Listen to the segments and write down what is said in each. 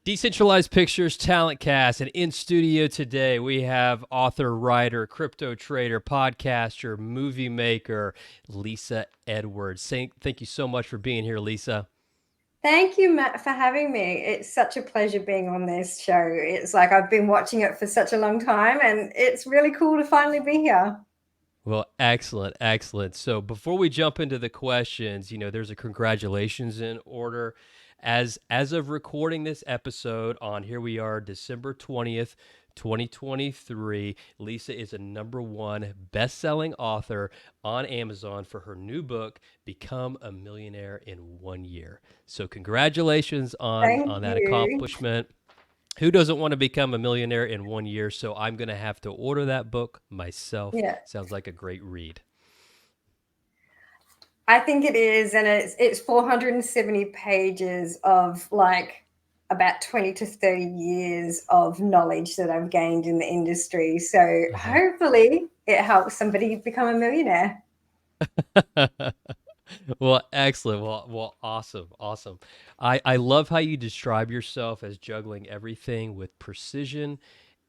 Decentralized Pictures Talent Cast, and in studio today we have author, writer, crypto trader, podcaster, movie maker, Lisa Edwards. Thank you so much for being here, Lisa. Thank you, Matt, for having me. It's such a pleasure being on this show. It's like I've been watching it for such a long time, and it's really cool to finally be here. Well, excellent, excellent. So before we jump into the questions, there's a congratulations in order. As of recording this episode on here we are, December 20th, 2023. Lisa is a #1 best-selling author on Amazon for her new book, Become a Millionaire in 1 Year. So congratulations on Thank on that you. accomplishment. Who doesn't want to become a millionaire in 1 year? So I'm going to have to order that book myself. Yeah, Sounds like a great read. I think it is, and it's 470 pages of like about 20 to 30 years of knowledge that I've gained in the industry. So Uh-huh. hopefully it helps somebody become a millionaire. Well, excellent. Well, awesome, awesome. I love how you describe yourself as juggling everything with precision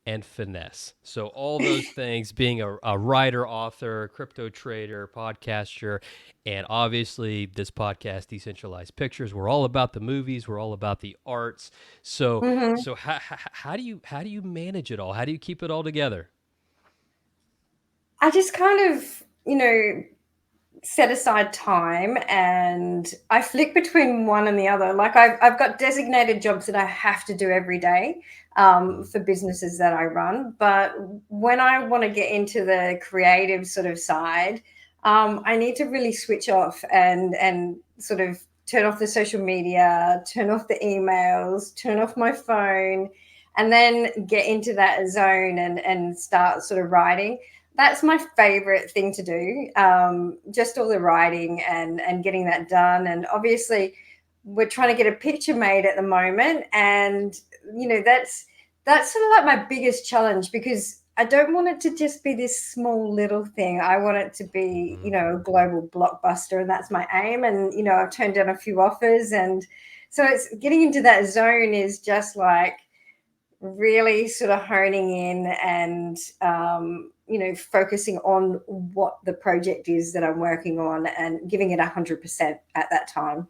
and finesse. So all those things, being a writer, author, crypto trader, podcaster, and obviously this podcast, Decentralized Pictures, we're all about the movies. We're all about the arts. So Mhm. so how do you manage it all? How do you keep it all together? I just kind of, set aside time and I flick between one and the other. Like I've got designated jobs that I have to do every day Mm. for businesses that I run. But when I want to get into the creative sort of side, I need to really switch off and sort of turn off the social media, turn off the emails, turn off my phone, and then get into that zone and start sort of writing. That's my favorite thing to do. Just all the writing and getting that done. And obviously, we're trying to get a picture made at the moment, and that's sort of like my biggest challenge because I don't want it to just be this small little thing. I want it to be, Hmm. a global blockbuster, and that's my aim. And I've turned down a few offers, and so it's getting into that zone is just like really sort of honing in and focusing on what the project is that I'm working on and giving it 100% at that time.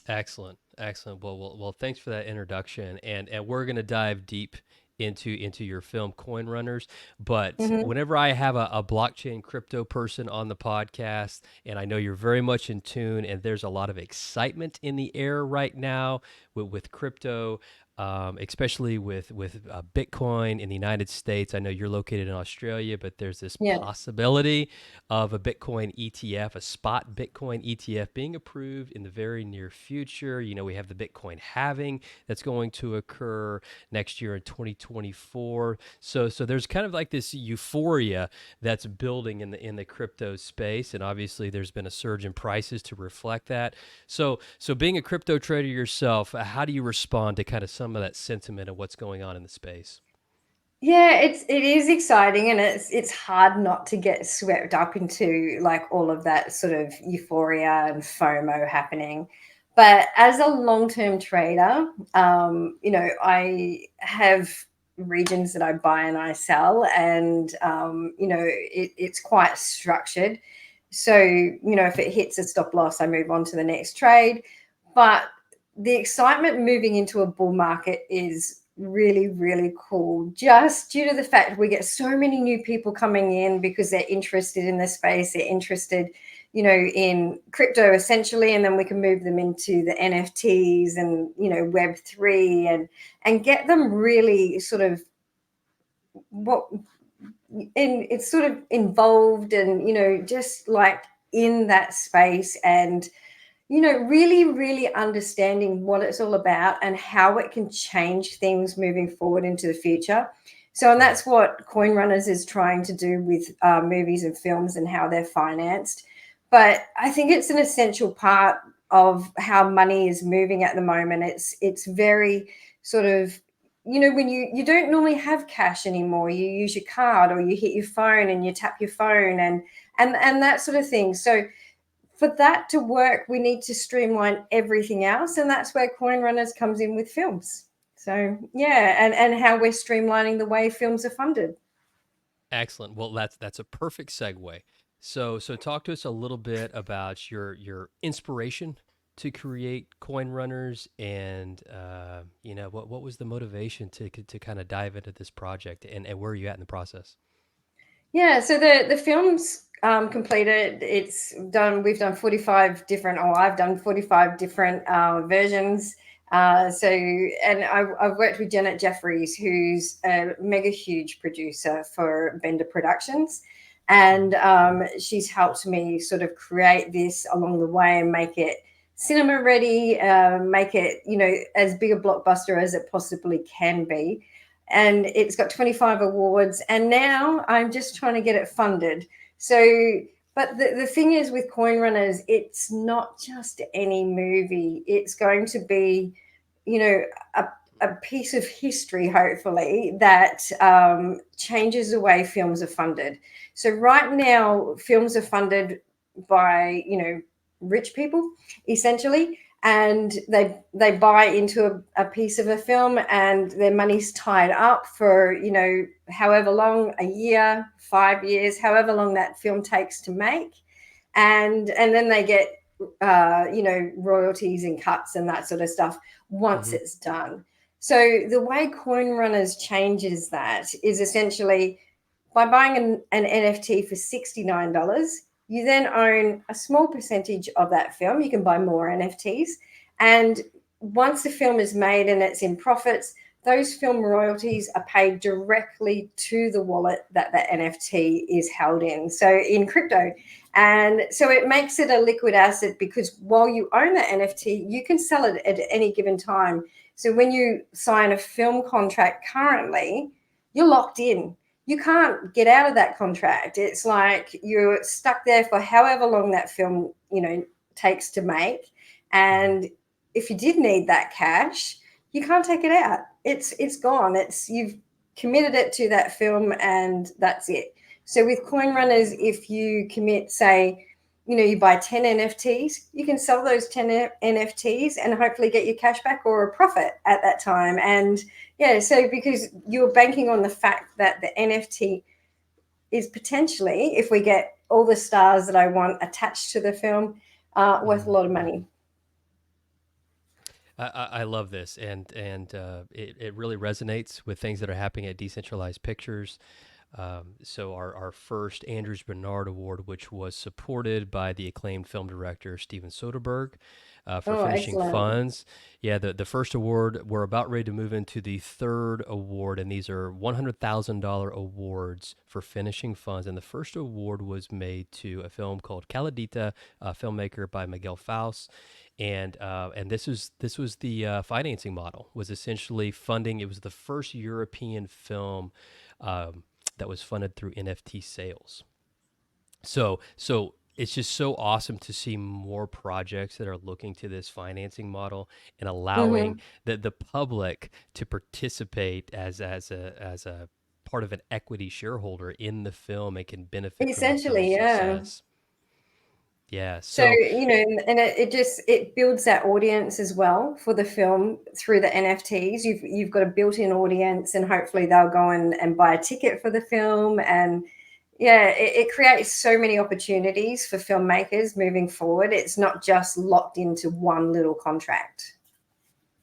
Excellent, excellent. Well, thanks for that introduction, and we're gonna dive deep into your film Coinrunners. But Hmm. whenever I have a blockchain crypto person on the podcast, and I know you're very much in tune, and there's a lot of excitement in the air right now with crypto. Especially with Bitcoin in the United States. I know you're located in Australia, but there's this Yeah. possibility of a Bitcoin ETF, a spot Bitcoin ETF being approved in the very near future. We have the Bitcoin halving that's going to occur next year in 2024. So there's kind of like this euphoria that's building in the crypto space, and obviously there's been a surge in prices to reflect that. So being a crypto trader yourself, how do you respond to kind of some of that sentiment of what's going on in the space? Yeah, it is exciting, and it's hard not to get swept up into like all of that sort of euphoria and FOMO happening. But as a long-term trader, I have regions that I buy and I sell, and it's quite structured. So, if it hits a stop loss, I move on to the next trade. But the excitement moving into a bull market is really, really cool, just due to the fact we get so many new people coming in because they're interested in the space, they're interested, in crypto essentially, and then we can move them into the NFTs and, Web3 and get them really sort of what it's sort of involved and, just like in that space and really, really understanding what it's all about and how it can change things moving forward into the future. So, and Hmm. that's what Coinrunners is trying to do with movies and films and how they're financed. But I think it's an essential part of how money is moving at the moment. It's very sort of when you don't normally have cash anymore, you use your card or you hit your phone and you tap your phone and that sort of thing. So for that to work, we need to streamline everything else, and that's where Coinrunners comes in with films. So yeah, and how we're streamlining the way films are funded. Excellent. Well, that's a perfect segue. So talk to us a little bit about your inspiration to create Coin Runners, and what was the motivation to kind of dive into this project, and where are you at in the process? Yeah, so the film's completed. It's done. We've done 45 different, or I've done 45 different versions. And I've worked with Janet Jeffries, who's a mega huge producer for Bender Productions, and Mhm. she's helped me sort of create this along the way and make it cinema ready, make it as big a blockbuster as it possibly can be, and it's got 25 awards, and now I'm just trying to get it funded. So but the thing is with Coin Runners, it's not just any movie. It's going to be, you know, a, a piece of history, hopefully, that changes the way films are funded. So right now, films are funded by, rich people, essentially, and they buy into a piece of a film, and their money's tied up for however long, a year, 5 years, however long that film takes to make, and then they get royalties and cuts and that sort of stuff once Mhm. it's done. So the way Coin Runners changes that is essentially by buying an NFT for $69, you then own a small percentage of that film. You can buy more NFTs. And once the film is made and it's in profits, those film royalties are paid directly to the wallet that the NFT is held in. So in crypto. And so it makes it a liquid asset, because while you own the NFT, you can sell it at any given time. So when you sign a film contract currently, you're locked in. You can't get out of that contract. It's like you're stuck there for however long that film, takes to make. Mhm. And if you did need that cash, you can't take it out. It's gone. It's You've committed it to that film, and that's it. So with Coin Runners, if you commit, say, you buy 10 NFTs, you can sell those 10 NFTs and hopefully get your cash back or a profit at that time. And yeah, so because you're banking on the fact that the NFT is potentially, if we get all the stars that I want attached to the film, worth a Mhm. lot of money. I love this, and it really resonates with things that are happening at Decentralized Pictures. So our first Andrews Bernard Award, which was supported by the acclaimed film director Steven Soderbergh, for Oh, finishing excellent. funds. Yeah, the first award, we're about ready to move into the third award, and these are $100,000 awards for finishing funds. And the first award was made to a film called Caladita, a filmmaker by Miguel Faust. And this was the financing model, was essentially funding. It was the first European film um, that was funded through NFT sales. So it's just so awesome to see more projects that are looking to this financing model and allowing Hmm. the public to participate as a part of an equity shareholder in the film and can benefit from the film's Essentially, yeah. success. Yeah. So, So and it builds that audience as well for the film through the NFTs. You've got a built-in audience, and hopefully they'll go and buy a ticket for the film. And yeah, it creates so many opportunities for filmmakers moving forward. It's not just locked into one little contract.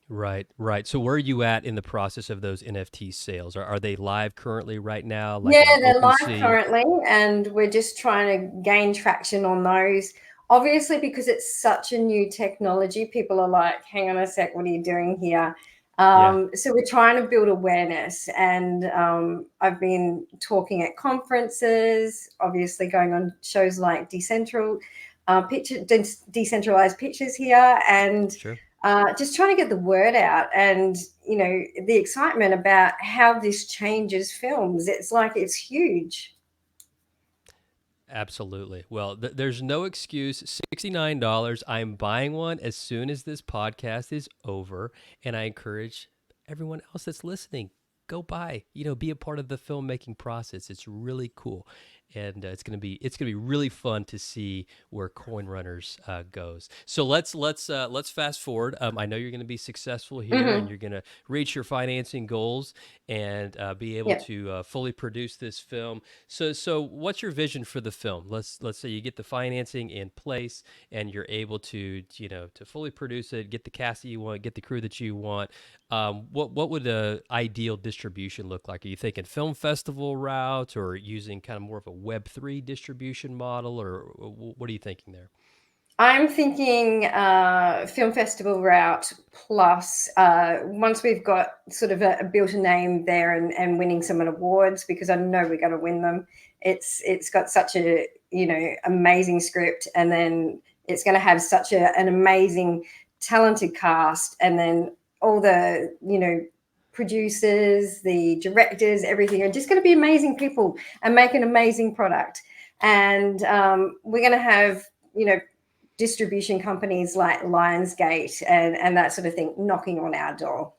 right, right. So where are you at in the process of those NFT sales? Are they live currently right now, like Yeah, on they're live OpenSea? currently, and we're just trying to gain traction on those. Obviously, because it's such a new technology, people are like, hang on a sec, what are you doing here? Yeah, So we're trying to build awareness, and I've been talking at conferences, obviously going on shows like Decentralized Pictures here, and sure. just trying to get the word out, and the excitement about how this changes films. It's like it's huge. Absolutely. Well, there's no excuse. $69. I'm buying one as soon as this podcast is over. And I encourage everyone else that's listening, go by, be a part of the filmmaking process. It's really cool, and it's gonna be really fun to see where Coinrunners goes. So let's fast forward. I know you're gonna be successful here, and Hmm. you're gonna reach your financing goals and be able Yeah. to fully produce this film. So what's your vision for the film? Let's say you get the financing in place and you're able to fully produce it, get the cast that you want, get the crew that you want. What would a ideal distribution look like? Are you thinking film festival route, or using kind of more of a Web3 distribution model, or what are you thinking there? I'm thinking film festival route plus once we've got sort of a built a name there and winning some awards because I know we're going to win them. It's got such a amazing script, and then it's going to have such an amazing talented cast, and then all the producers, the directors, everything are just going to be amazing people and make an amazing product. And we're going to have distribution companies like Lionsgate and that sort of thing knocking on our door.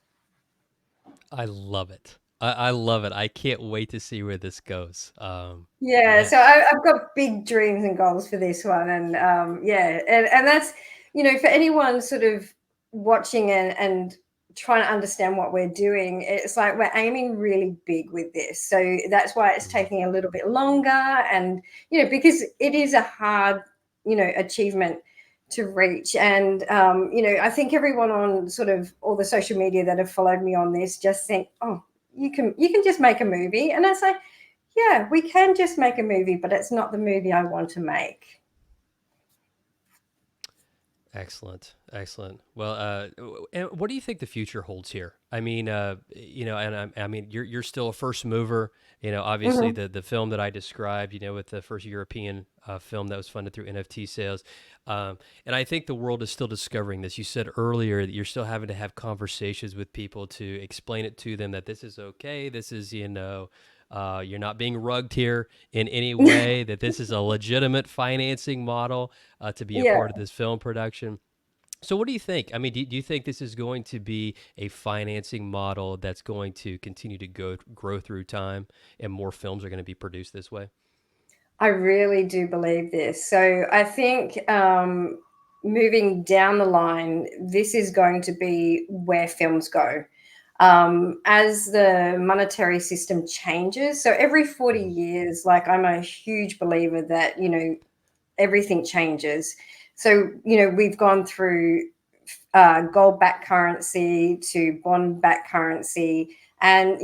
I love it. I love it. I can't wait to see where this goes. Yeah, Yeah. so I've got big dreams and goals for this one, and yeah, and that's for anyone sort of watching and trying to understand what we're doing. It's like we're aiming really big with this, so that's why it's Mhm. taking a little bit longer, and because it is a hard achievement to reach, and I think everyone on sort of all the social media that have followed me on this just think, oh, you can just make a movie, and I say yeah, we can just make a movie, but it's not the movie I want to make. Excellent, excellent. Well, and what do you think the future holds here? I mean, and I mean, you're still a first mover. Obviously Mhm. the film that I described, with the first European film that was funded through NFT sales, and I think the world is still discovering this. You said earlier that you're still having to have conversations with people to explain it to them that this is okay. This is you're not being rugged here in any way. That this is a legitimate financing model to be a Yeah, part of this film production. So, what do you think? I mean, do you think this is going to be a financing model that's going to continue to grow through time, and more films are going to be produced this way? I really do believe this. So I think moving down the line, this is going to be where films go. As the monetary system changes, so every 40 Mhm. years, like I'm a huge believer that, everything changes. So, we've gone through gold backed currency to bond backed currency. And,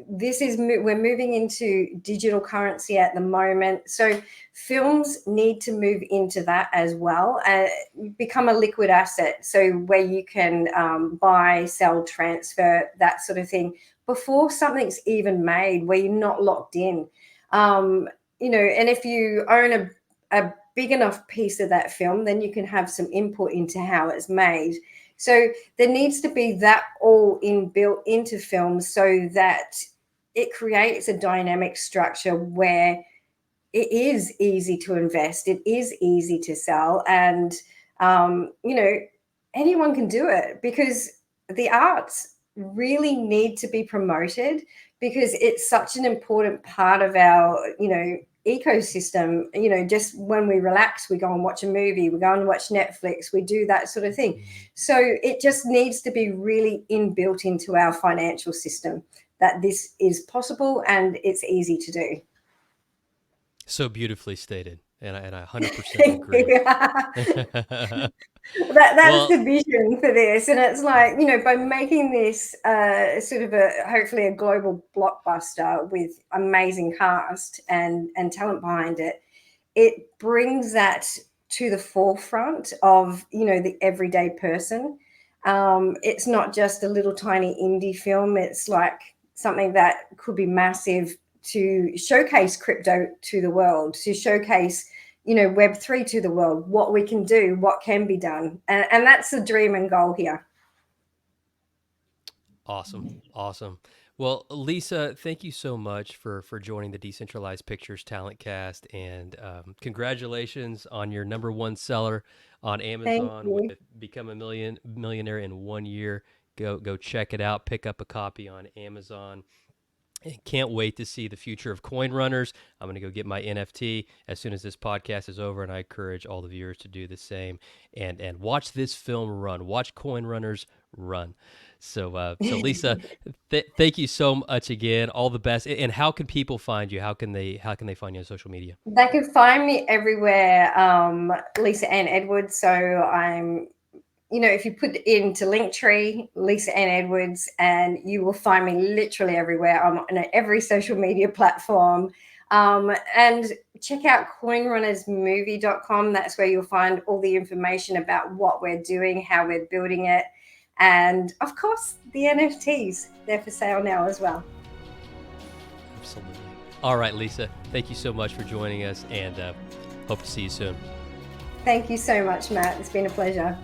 this is, we're moving into digital currency at the moment. So films need to move into that as well and become a liquid asset. So where you can buy, sell, transfer, that sort of thing before something's even made, where you're not locked in. Um, and if you own a big enough piece of that film, then you can have some input into how it's made. So there needs to be that all inbuilt into films so that it creates a dynamic structure where it is easy to invest, it is easy to sell, and um, you know anyone can do it because the arts really need to be promoted because it's such an important part of our ecosystem. Just when we relax, we go and watch a movie, we go and watch Netflix, we do that sort of thing. Mhm. So it just needs to be really inbuilt into our financial system that this is possible and it's easy to do. So beautifully stated, and I 100% Thank agree. you. That's Well, the vision for this, and it's like by making this sort of a hopefully a global blockbuster with amazing cast and talent behind it, it brings that to the forefront of the everyday person. It's not just a little tiny indie film. It's like something that could be massive to showcase crypto to the world, to showcase Web3 to the world, what we can do, what can be done, and that's the dream and goal here. awesome, awesome. Well, Lisa, thank you so much for joining the Decentralized Pictures Talent Cast, and congratulations on your number one seller on Thank Amazon with you. Become a Millionaire in 1 year. Go check it out. Pick up a copy on Amazon. And can't wait to see the future of Coinrunners. I'm going to go get my NFT as soon as this podcast is over, and I encourage all the viewers to do the same and watch this film run. Watch Coinrunners run. So Lisa, thank you so much again. All the best. And how can people find you? How can they find you on social media? They can find me everywhere, Lisa Ann Edwards. So I'm, if you put into Linktree, Lisa Ann Edwards, and you will find me literally everywhere. I'm on every social media platform. And check out coinrunnersmovie.com. That's where you'll find all the information about what we're doing, how we're building it. And of course, the NFTs, they're for sale now as well. Absolutely. All right, Lisa, thank you so much for joining us, and hope to see you soon. Thank you so much, Matt. It's been a pleasure.